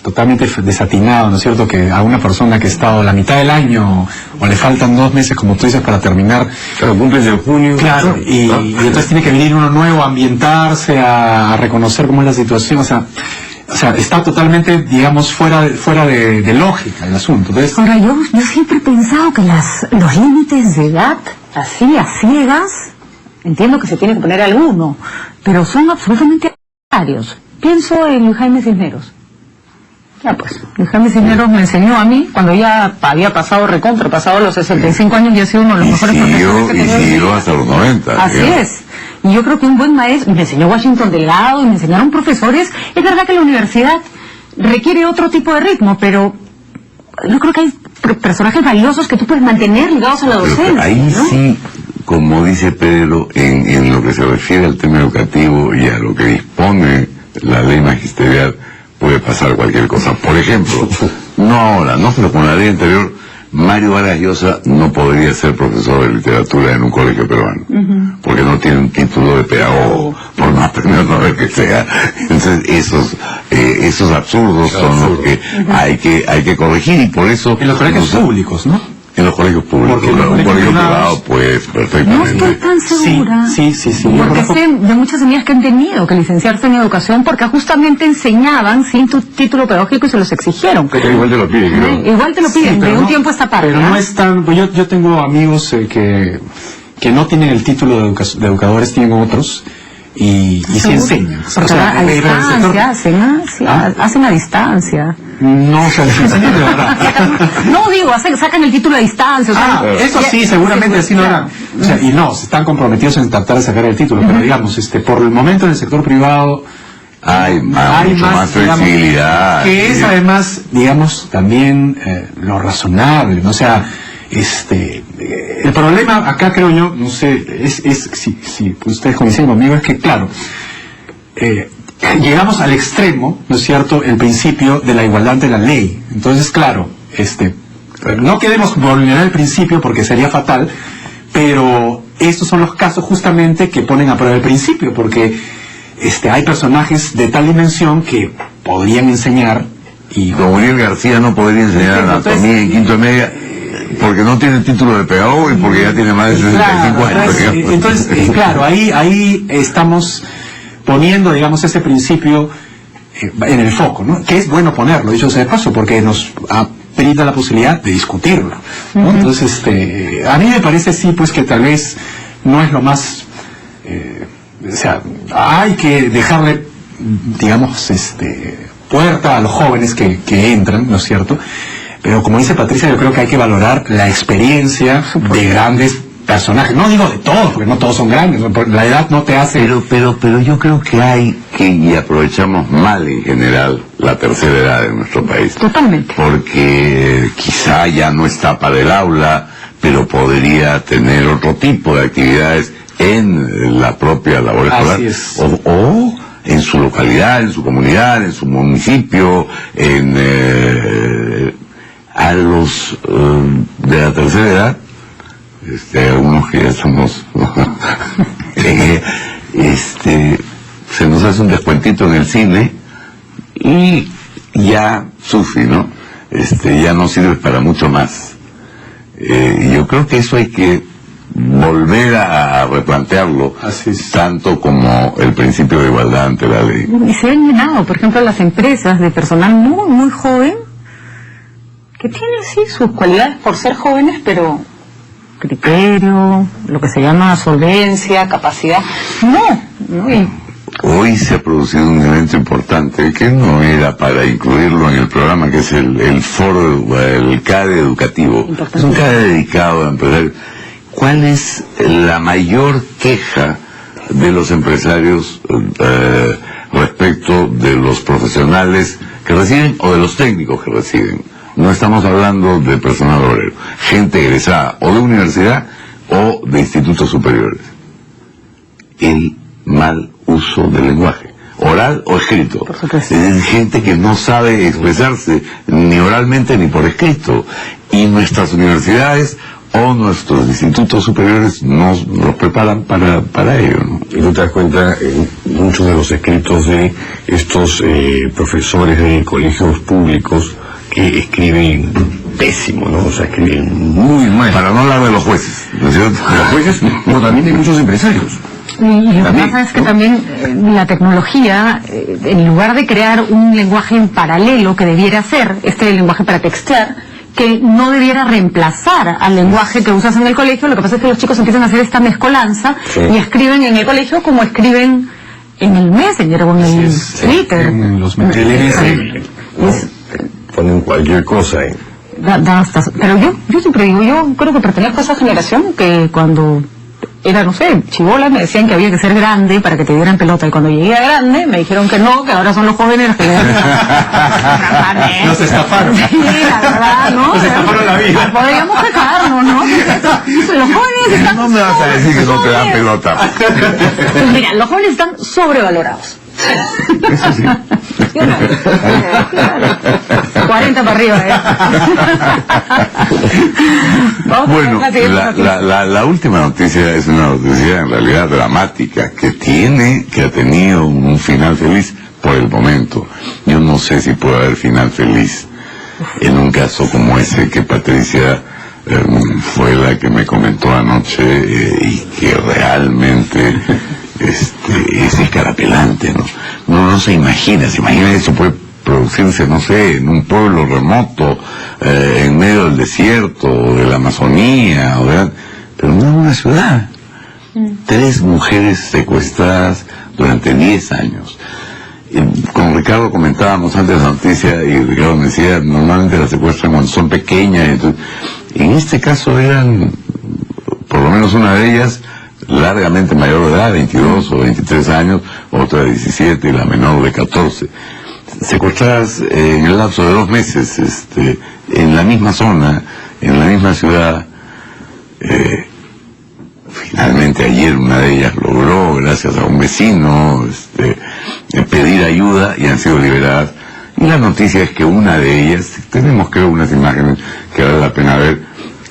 totalmente desatinado, ¿no es cierto? Que a una persona que ha estado la mitad del año o le faltan 2 meses, como tú dices, para terminar. Claro, cumples en junio. Claro, y entonces tiene que venir uno nuevo a ambientarse, a reconocer cómo es la situación, o sea, está totalmente, digamos, fuera de lógica el asunto. Entonces, ahora, yo siempre he pensado que los límites de edad, así a ciegas, entiendo que se tiene que poner alguno, pero son absolutamente arbitrarios. Pienso en Luis Jaime Cisneros. Ya pues, Luis Jaime Cisneros me enseñó a mí, cuando ya había pasado los 65 años, y ha sido uno de los mejores profesores que tenía. Y siguió hasta los 90. Así es. Y yo creo que un buen maestro, y me enseñó Washington Delgado, y me enseñaron profesores. Es verdad que la universidad requiere otro tipo de ritmo, pero yo creo que hay personajes valiosos que tú puedes mantener ligados a la docencia. Ahí, ¿no? Sí, como dice Pedro, en lo que se refiere al tema educativo y a lo que dispone la ley magisterial, puede pasar cualquier cosa. Por ejemplo, no ahora, no, pero con la ley anterior, Mario Vargas Llosa no podría ser profesor de literatura en un colegio peruano, porque no tiene un título de pedagogo, por más premio Nobel que sea. Entonces esos absurdos son los que hay que corregir, y por eso En los colegios públicos, ¿no? en los colegios públicos, Porque en los un colegio colegios privado pues No perfectamente. estoy tan segura. Sí. Porque sé de muchas amigas que han tenido que licenciarse en educación porque justamente enseñaban sin tu título pedagógico y se los exigieron. Pero igual te lo piden, creo. Igual te lo piden, pero de un no- tiempo a esta parte. Pero ¿ah? no es tan... pues yo tengo amigos que no tienen el título de educadores, tienen otros, y sí Seguro. enseñan. Porque O sea, a pero el distancia sector- hacen a distancia. No, o sea, les enseñan de verdad. No digo, sacan el título a distancia. O sea, Eso ya- sí, seguramente así no claro. era. O sea, y no, se están comprometidos en tratar de sacar el título, pero digamos, por el momento en el sector privado Hay mucho más digamos, flexibilidad. que es además, digamos, también lo razonable, ¿no? O sea, el problema acá, creo yo, no sé, si ustedes coinciden conmigo, es que, claro, llegamos al extremo, ¿no es cierto?, el principio de la igualdad ante la ley. Entonces, claro, no queremos vulnerar el principio porque sería fatal, pero estos son los casos justamente que ponen a prueba el principio, porque hay personajes de tal dimensión que podrían enseñar y... Don Uriel García no podría enseñar anatomía en quinto de media porque no tiene título de pedagogo y porque ya tiene más de 65 años. Entonces, claro, ahí estamos poniendo, digamos, ese principio en el foco, ¿no? Que es bueno ponerlo, dicho sea de paso, porque nos brinda la posibilidad de discutirlo, ¿no? Entonces, a mí me parece sí, pues que tal vez no es lo más... o sea, hay que dejarle, digamos, puerta a los jóvenes que entran, ¿no es cierto? Pero como dice Patricia, yo creo que hay que valorar la experiencia de grandes personajes. No digo de todos, porque no todos son grandes, la edad no te hace... Pero yo creo que hay que, y aprovechamos mal en general la tercera edad en nuestro país. Totalmente. Porque quizá ya no está para el aula, pero podría tener otro tipo de actividades en la propia labor escolar. Así es. O en su localidad, en su comunidad, en su municipio, a los de la tercera edad, unos que ya somos, se nos hace un descuentito en el cine y ya sufre, ¿no? Ya no sirve para mucho más. Yo creo que eso hay que volver a replantearlo, Así es. tanto como el principio de igualdad ante la ley. Y se han llenado, por ejemplo, las empresas de personal muy, muy joven, que tienen sí sus cualidades por ser jóvenes, pero criterio, lo que se llama solvencia, capacidad, no. Y Hoy se ha producido un evento importante que no era para incluirlo en el programa, que es el foro, el CADE educativo. Es un CADE dedicado a empresarios. ¿Cuál es la mayor queja de los empresarios respecto de los profesionales que reciben o de los técnicos que reciben? No estamos hablando de personal obrero, gente egresada o de universidad o de institutos superiores. El mal uso del lenguaje, oral o escrito. Es gente que no sabe expresarse ni oralmente ni por escrito, y nuestras universidades o nuestros institutos superiores nos preparan para ello, ¿no? Y tú te das cuenta en muchos de los escritos de estos profesores de colegios públicos que escriben pésimo, ¿no? O sea, escriben muy mal. Para no hablar de los jueces, ¿no es cierto? Los jueces, como también hay muchos empresarios. lo que También, pasa es que ¿no? también la tecnología, en lugar de crear un lenguaje en paralelo que debiera ser este lenguaje para textear, que no debiera reemplazar al lenguaje que usas en el colegio, lo que pasa es que los chicos empiezan a hacer esta mezcolanza y escriben en el colegio como escriben en el Messenger o en el Twitter. En los materiales. Ponen cualquier cosa, Pero yo siempre digo, yo creo que pertenezco a esa generación que cuando era, no sé, chibola, me decían que había que ser grande para que te dieran pelota, y cuando llegué a grande me dijeron que no, que ahora son los jóvenes los que le dan. Nos estafaron. Sí, la verdad, ¿no? Nos estafaron la vida. Podríamos quejarnos, ¿no? Los jóvenes están... No me vas a decir que no te dan pelota. Pues mira, los jóvenes están sobrevalorados. Eso sí. Claro. 40 para arriba. Bueno, la última noticia es una noticia en realidad dramática, que ha tenido un final feliz por el momento. Yo no sé si puede haber final feliz en un caso como ese que Patricia fue la que me comentó anoche, y que realmente es escarapelante, ¿no? Uno no se imagina eso puede producirse, no sé, en un pueblo remoto, en medio del desierto, o de la Amazonía, pero no en una ciudad. 3 mujeres secuestradas durante 10 años. Con Ricardo comentábamos antes la noticia, y Ricardo me decía, normalmente las secuestran cuando son pequeñas. Entonces, en este caso eran, por lo menos una de ellas, largamente mayor de edad, 22 o 23 años, otra de 17 y la menor de 14. Secuestradas en el lapso de 2 meses, en la misma zona, en la misma ciudad. Finalmente ayer una de ellas logró, gracias a un vecino, pedir ayuda, y han sido liberadas. Y la noticia es que una de ellas, tenemos creo unas imágenes que vale la pena ver,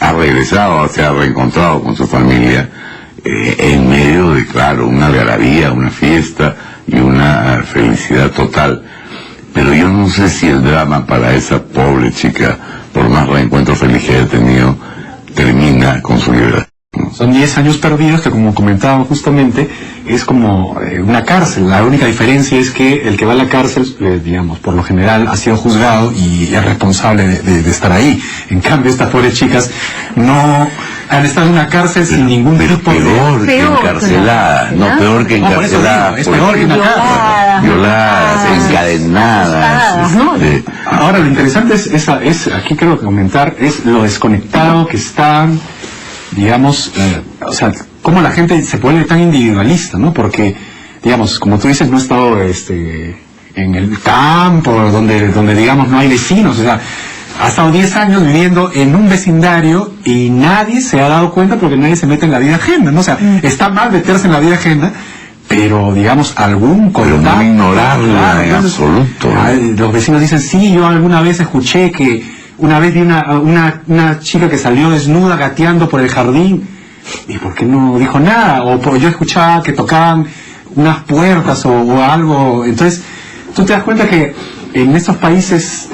ha regresado, se ha reencontrado con su familia, en medio de, claro, una algarabía, una fiesta y una felicidad total. Pero yo no sé si el drama para esa pobre chica, por más reencuentro feliz que haya tenido, termina con su liberación. Son 10 años perdidos que, como comentaba justamente, es como una cárcel. La única diferencia es que el que va a la cárcel, digamos, por lo general ha sido juzgado y es responsable de estar ahí. En cambio, estas pobres chicas no han estado en una cárcel sin ningún tipo de... Peor que encarceladas, no, peor que encarceladas. Es peor que violadas, encadenadas. Ahora, lo interesante es aquí creo que comentar, es lo desconectado que están, digamos, o sea, cómo la gente se vuelve tan individualista, ¿no? Porque, digamos, como tú dices, no he estado en el campo, donde digamos no hay vecinos, o sea, ha estado 10 años viviendo en un vecindario y nadie se ha dado cuenta, porque nadie se mete en la vida ajena, ¿no? O sea, está mal meterse en la vida ajena, pero digamos algún contacto, pero no ignorarla en absoluto. Los vecinos dicen, sí, yo alguna vez escuché que una vez vi una chica que salió desnuda gateando por el jardín, y ¿por qué no dijo nada? O yo escuchaba que tocaban unas puertas o algo. Entonces tú te das cuenta que en estos países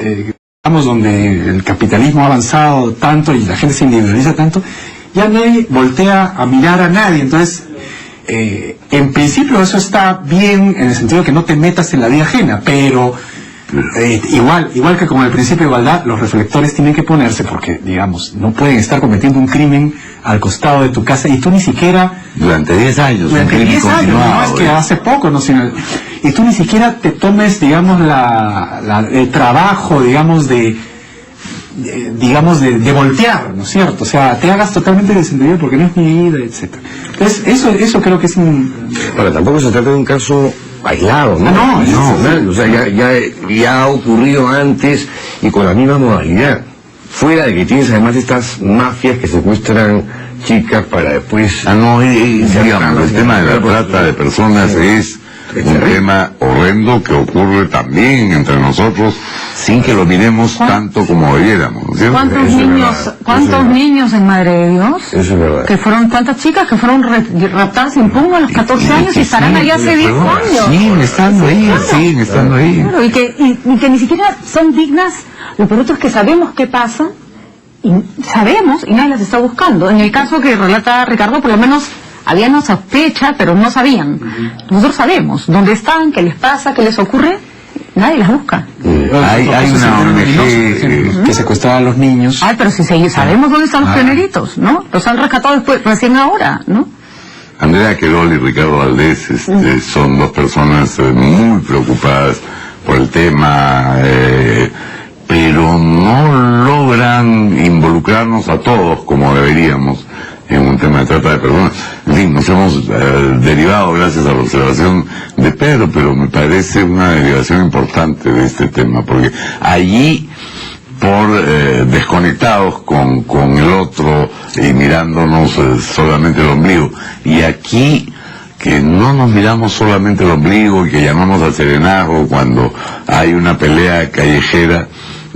digamos, donde el capitalismo ha avanzado tanto y la gente se individualiza tanto, ya nadie voltea a mirar a nadie. Entonces en principio eso está bien, en el sentido de que no te metas en la vida ajena, pero igual que con el principio de igualdad, los reflectores tienen que ponerse, porque, digamos, no pueden estar cometiendo un crimen al costado de tu casa, y tú ni siquiera... Durante 10 años, durante un crimen 10 años, continuado, no es que hace poco, no, sino... Y tú ni siquiera te tomes, digamos, el trabajo, digamos, de voltear, ¿no es cierto? O sea, te hagas totalmente desentendido porque no es mi vida, etcétera. Entonces, eso creo que es un... Ahora, tampoco se trata de un caso aislado, ¿no? No. O sea, ya ha ocurrido antes y con la misma modalidad. Fuera de que tienes además estas mafias que secuestran chicas para después... digamos, el tema de la trata de personas es un tema horrendo que ocurre también entre nosotros sin que lo miremos tanto como debiéramos, ¿no es cierto? ¿Cuántos niños en Madre de Dios? Eso es verdad. ¿Cuántas chicas que fueron raptadas sin pugno a los 14 años y estarán allá hace 10 años? Siguen estando ahí, Claro, y que ni siquiera son dignas. Lo peor es que sabemos qué pasa, y nadie las está buscando. En el caso que relata Ricardo, por lo menos había una sospecha, pero no sabían. Nosotros sabemos dónde están, qué les pasa, qué les ocurre. Nadie las busca. Hay una ONG que secuestraba a los niños. Pero si sabemos dónde están los pioneritos, ¿no? Los han rescatado después, recién ahora, ¿no? Andrea Querol y Ricardo Valdés son dos personas muy preocupadas por el tema, pero no logran involucrarnos a todos como deberíamos en un tema de trata de personas. En fin, nos hemos derivado gracias a la observación de Pedro, pero me parece una derivación importante de este tema, porque allí, por desconectados con el otro y mirándonos solamente el ombligo, y aquí que no nos miramos solamente el ombligo y que llamamos al serenazgo cuando hay una pelea callejera,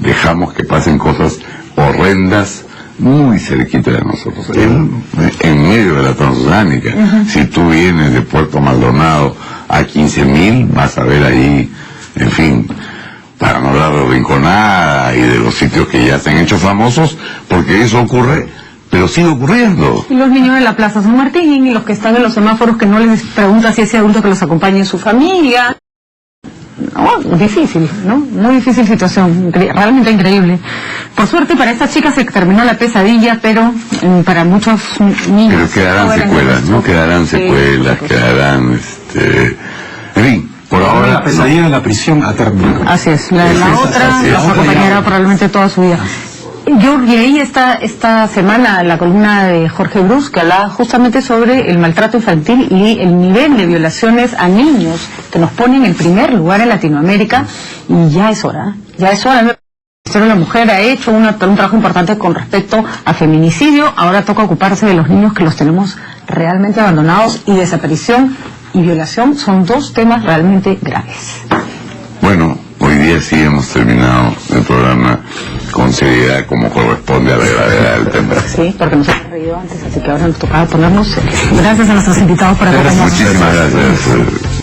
dejamos que pasen cosas horrendas muy cerquita de nosotros, en medio de la transoceánica. Si tú vienes de Puerto Maldonado a 15.000, vas a ver ahí, en fin, para no hablar de Rinconada y de los sitios que ya se han hecho famosos, porque eso ocurre, pero sigue ocurriendo. Y los niños en la Plaza San Martín, y los que están en los semáforos que no les pregunta si ese adulto que los acompañe en su familia. No, difícil, ¿no? Muy difícil situación, realmente increíble. Por suerte para esta chica se terminó la pesadilla, pero para muchos niños... Pero quedarán secuelas, ¿no? Quedarán secuelas, quedarán, en fin, por ahora... La pesadilla de la prisión ha terminado. Así es, la otra la acompañará probablemente toda su vida. Yo leí esta semana la columna de Jorge Bruce, que hablaba justamente sobre el maltrato infantil y el nivel de violaciones a niños que nos pone en el primer lugar en Latinoamérica, y ya es hora. El Ministerio de la Mujer ha hecho un trabajo importante con respecto a feminicidio, ahora toca ocuparse de los niños que los tenemos realmente abandonados, y desaparición y violación son dos temas realmente graves. Bueno, hoy día sí hemos terminado el programa con seriedad, como corresponde a la gravedad del tema. Sí, porque nos hemos reído antes, así que ahora nos tocaba ponernos. Gracias a nuestros invitados por acompañarnos. Muchísimas gracias.